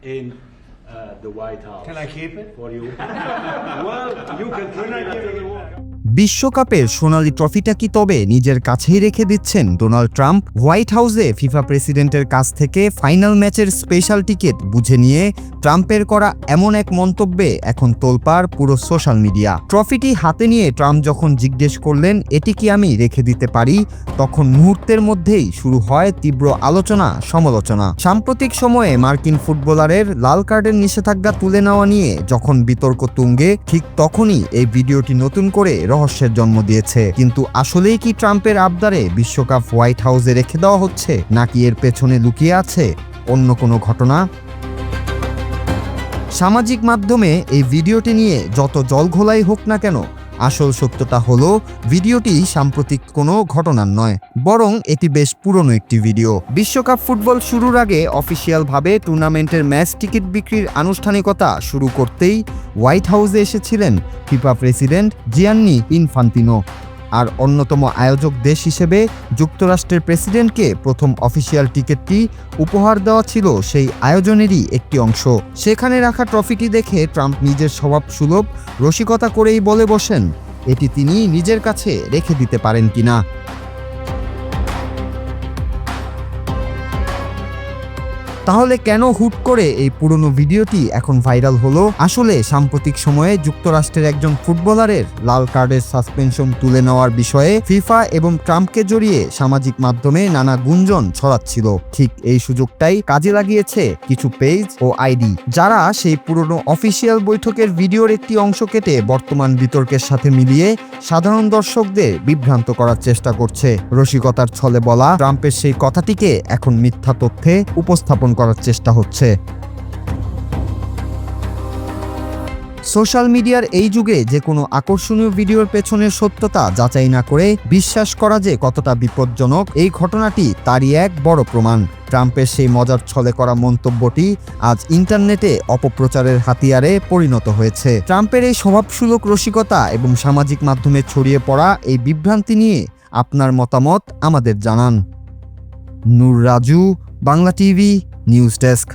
in the White House. Can I keep it? For you? Well, you can turn it if you want. বিশ্বকাপের সোনালী ট্রফিটা কি তবে নিজের কাছেই রেখে দিচ্ছেন ডোনাল্ড ট্রাম্প? হোয়াইট হাউসে ফিফা প্রেসিডেন্টের কাছ থেকে ফাইনাল ম্যাচের স্পেশাল টিকিট বুঝে নিয়ে ট্রাম্পের করা এমন এক মন্তব্যে এখন তোলপাড় পুরো সোশ্যাল মিডিয়া। ট্রফিটি হাতে নিয়ে ট্রাম্প যখন জিজ্ঞেস করলেন এটি কি আমি রেখে দিতে পারি, তখন মুহূর্তের মধ্যেই শুরু হয় তীব্র আলোচনা সমালোচনা। সাম্প্রতিক সময়ে মার্কিন ফুটবলারের লাল কার্ডের নিষেধাজ্ঞা তুলে নেওয়া নিয়ে যখন বিতর্ক তুঙ্গে, ঠিক তখনই এই ভিডিওটি নতুন করে রহস্যের জন্ম দিয়েছে। কিন্তু আসলেই কি ট্রাম্পের আবদারে বিশ্বকাপ হোয়াইট হাউসে রেখে দেওয়া হচ্ছে, নাকি এর পেছনে লুকিয়ে আছে অন্য কোনো ঘটনা? সামাজিক মাধ্যমে এই ভিডিওটি নিয়ে যত জলঘোলাই হোক না কেন, আসল সত্যতা হলো ভিডিওটি সাম্প্রতিক কোনো ঘটনার নয়, বরং এটি বেশ পুরনো একটি ভিডিও। বিশ্বকাপ ফুটবল শুরুর আগে অফিসিয়ালভাবে টুর্নামেন্টের ম্যাচ টিকিট বিক্রির আনুষ্ঠানিকতা শুরু করতেই হোয়াইট হাউসে এসেছিলেন ফিফা প্রেসিডেন্ট জিয়ান্নি ইনফান্তিনো। আর অন্যতম আয়োজক দেশ হিসেবে যুক্তরাষ্ট্রের প্রেসিডেন্টকে প্রথম অফিসিয়াল টিকিটটি উপহার দেওয়া ছিল সেই আয়োজনেরই একটি অংশ। সেখানে রাখা ট্রফিটি দেখে ট্রাম্প নিজের স্বভাবসুলভ রসিকতা করেই বলে বসেন এটি তিনি নিজের কাছে রেখে দিতে পারেন কিনা। তাহলে কেন হুট করে এই পুরনো ভিডিওটি এখন ভাইরাল হলো? আসলে সাম্প্রতিক সময়ে যুক্তরাষ্ট্রের একজন ফুটবলারের লাল কার্ডের সাসপেনশন তুলে নেওয়ার বিষয়ে ফিফা এবং ট্রাম্পকে জড়িয়ে সামাজিক মাধ্যমে নানা গুঞ্জন ছড়াচ্ছিল। ঠিক এই সুযোগটাই কাজে লাগিয়েছে কিছু পেজ ও আইডি, যারা সেই পুরনো অফিসিয়াল বৈঠকের ভিডিওর একটি অংশ কেটে বর্তমান বিতর্কের সাথে মিলিয়ে সাধারণ দর্শকদের বিভ্রান্ত করার চেষ্টা করছে। রসিকতার ছলে বলা ট্রাম্পের সেই কথাটিকে এখন মিথ্যা তথ্যে উপস্থাপন করার চেষ্টা হচ্ছে। সোশ্যাল মিডিয়ার এই যুগে যে কোনো আকর্ষণীয় ভিডিওর পেছনের সত্যতা যাচাই না করে বিশ্বাস করা যে কতটা বিপজ্জনক, এই ঘটনাটি তারই এক বড় প্রমাণ। ট্রাম্পের সেই মজার ছলে করা মন্তব্যটি আজ ইন্টারনেটে অপপ্রচারের হাতিয়ারে পরিণত হয়েছে। ট্রাম্পের এই স্বভাবসুলভ রসিকতা এবং সামাজিক মাধ্যমে ছড়িয়ে পড়া এই বিভ্রান্তি নিয়ে আপনার মতামত আমাদের জানান। Noor Raju, Bangla TV news desk.